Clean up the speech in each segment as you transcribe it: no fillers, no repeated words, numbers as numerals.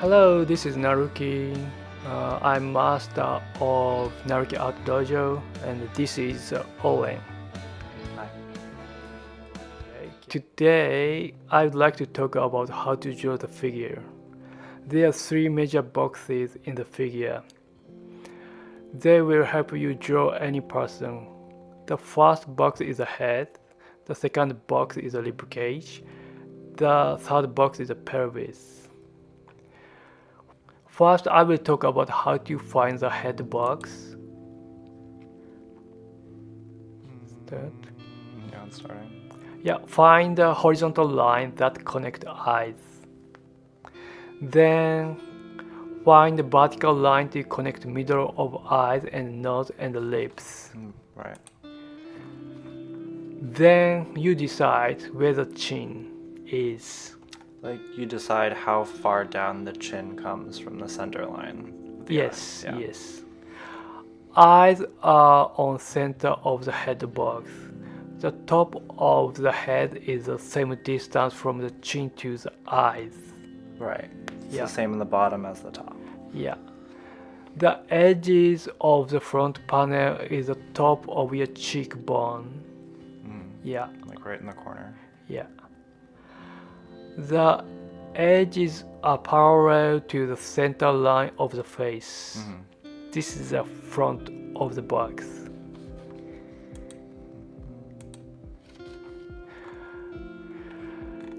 Hello, this is Naruki. I'm master of Naruki Art Dojo, and this is Owen. Hi. Today, I would like to talk about how to draw the figure. There are three major boxes in the figure. They will help you draw any person. The first box is a head, the second box is a rib cage, the third box is a pelvis. First, I will talk about how to find the head box. Yeah, I'm starting. Yeah, find the horizontal line that connect eyes. Then find the vertical line to connect middle of eyes and nose and the lips. Right. Then you decide where the chin is. Like you decide how far down the chin comes from the center line. Of the Yes, eye. Yeah. yes. Eyes are on center of the head box. The top of the head is the same distance from the chin to the eyes. Right. It's Yeah. the same in the bottom as the top. Yeah. The edges of the front panel is the top of your cheekbone. Yeah, Like right in the corner. yeah. The edges are parallel to the center line of the face. This is the front of the box.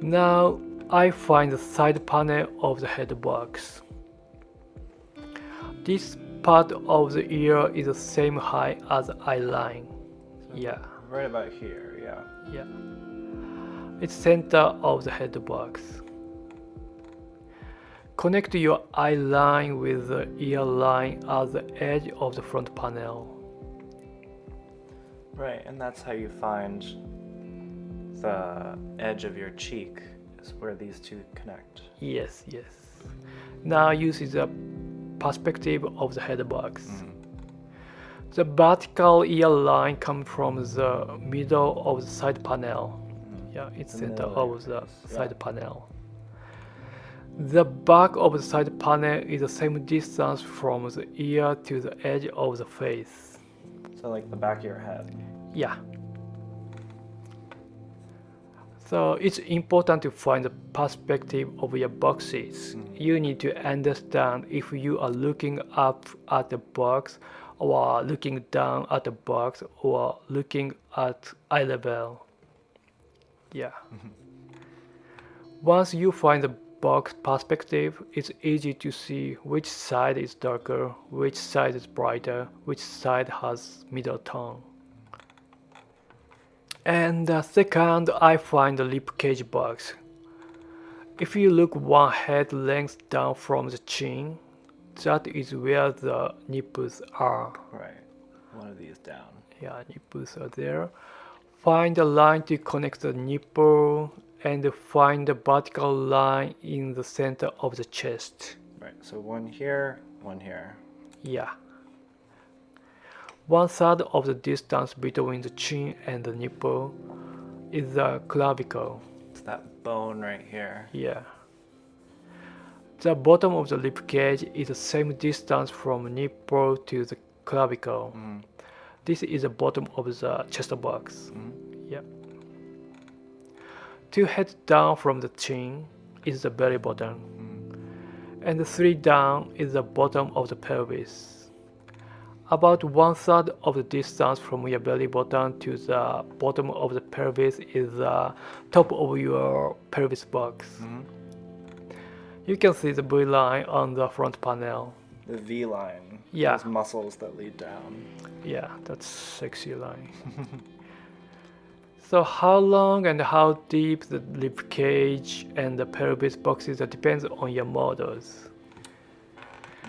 Now I find the side panel of the head box. This part of the ear is the same height as the eye line. Yeah, Right about here, yeah. yeah. It's center of the head box. Connect your eye line with the ear line at the edge of the front panel. Right, and that's how you find the edge of your cheek is where these two connect. Yes, yes. Now use the perspective of the head box. The vertical ear line comes from the middle of the side panel. Yeah, it's The center middle of the of your face, side yeah. panel. The back of the side panel is the same distance from the ear to the edge of the face. So like the back of your head. Yeah. So it's important to find the perspective of your boxes. You need to understand if you are looking up at the box or looking down at the box or looking at eye level. Yeah. Once you find the box perspective, it's easy to see which side is darker, which side is brighter, which side has middle tone. And second, I find the rib cage box. If you look one head length down from the chin, that is where the nipples are. Right. One of these down. Yeah, nipples are there. Find the line to connect the nipple and find the vertical line in the center of the chest. Right. So one here, one here. Yeah. 1/3 of the distance between the chin and the nipple is the clavicle. It's that bone right here. Yeah. The bottom of the rib cage is the same distance from nipple to the clavicle. This is the bottom of the chest box. Yeah. 2 heads down from the chin is the belly button. And 3 down is the bottom of the pelvis. About 1/3 of the distance from your belly button to the bottom of the pelvis is the top of your pelvis box. You can see the V line on the front panel. The V line. Yeah. Those muscles that lead down. Yeah, that's sexy line. So how long and how deep the rib cage and the pelvis boxes depends on your models.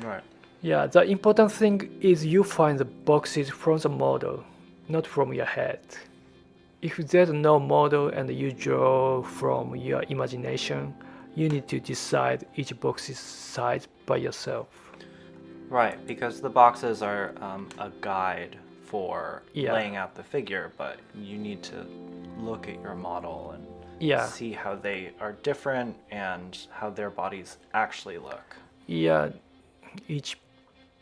Right. Yeah, the important thing is you find the boxes from the model, not from your head. If there's no model and you draw from your imagination, you need to decide each box's size by yourself. Right, because the boxes are a guide for Yeah. laying out the figure, but you need to look at your model and Yeah. see how they are different and how their bodies actually look. Yeah, each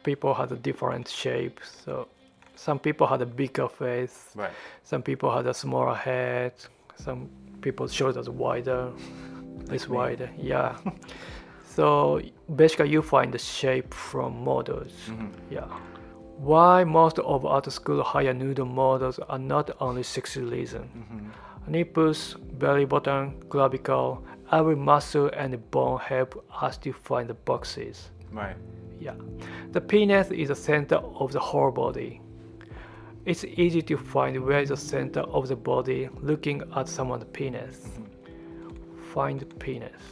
people has a different shape. So some people had a bigger face. Right. Some people had a smaller head. Some people's shoulders wider, less me. wider. Yeah. So basically, you find the shape from models. Yeah. Why most of art school hire nude models are not only sexy reason. Nipples, belly button, clavicle, every muscle and bone help us to find the boxes. Right. Yeah. The penis is the center of the whole body. It's easy to find where is the center of the body looking at someone's penis. Find penis.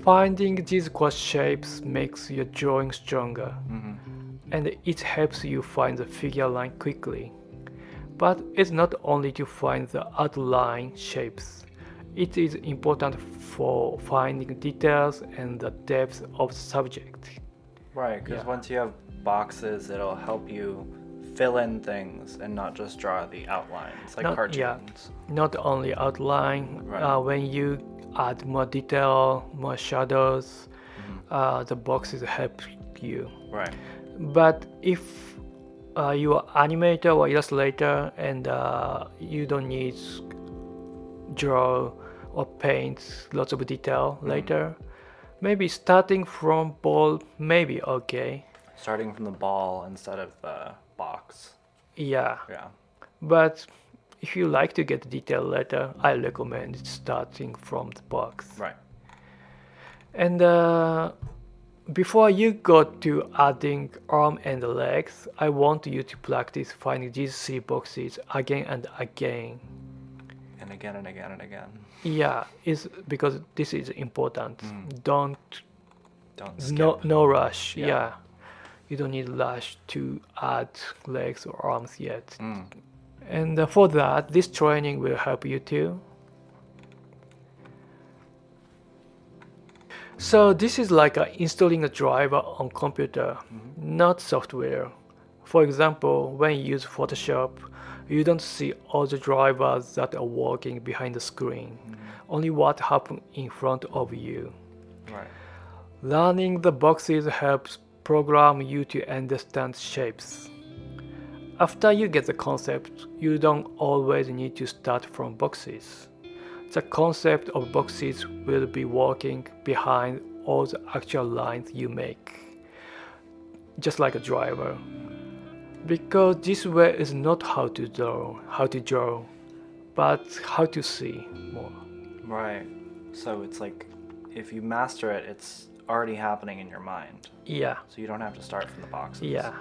Finding these quad shapes makes your drawing stronger, and it helps you find the figure line quickly. But it's not only to find the outline shapes. It is important for finding details and the depth of the subject. Right, because Yeah. once you have boxes, it'll help you fill in things and not just draw the outlines like cartoons. Not only outline, Right. when you add more detail, more shadows, the boxes help you. Right. But if you are animator or illustrator and you don't need draw or paint lots of detail later, maybe starting from ball maybe okay. Starting from the ball instead of the box. Yeah. Yeah. But if you like to get detail later, I recommend starting from the box. Right. And before you go to adding arm and legs, I want you to practice finding these three boxes again and again. And again and again and again. Yeah, it's because this is important. Don't skip. no rush. Yeah. Yeah. You don't need rush to add legs or arms yet. And for that, this training will help you too. So this is like installing a driver on computer, not software. For example, when you use Photoshop, you don't see all the drivers that are working behind the screen, only what happens in front of you. Right. Learning the boxes helps program you to understand shapes. After you get the concept, you don't always need to start from boxes. The concept of boxes will be working behind all the actual lines you make, just like a driver. Because this way is not how to draw, but how to see more. Right. So it's like if you master it, it's already happening in your mind. Yeah, So you don't have to start from the boxes. yeah.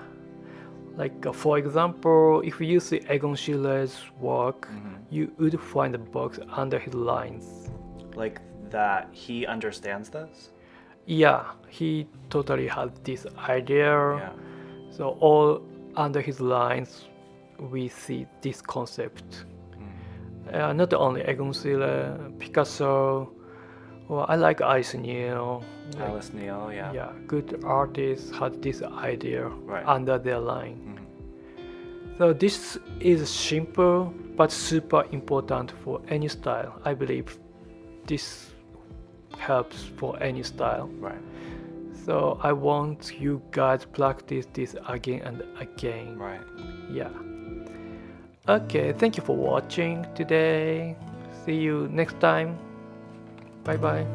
Like for example, if you see Egon Schiller's work, you would find a box under his lines. Like that he understands this? Yeah, he totally had this idea. Yeah. So all under his lines, we see this concept. Not only Egon Schiele, Picasso, or I like Alice Neal. Alice Neal, yeah. Yeah, good artists had this idea Right. under their line. So this is simple but super important for any style. I believe this helps for any style. Right. So I want you guys practice this again and again. Right. Yeah. Okay, thank you for watching today. See you next time. Bye bye.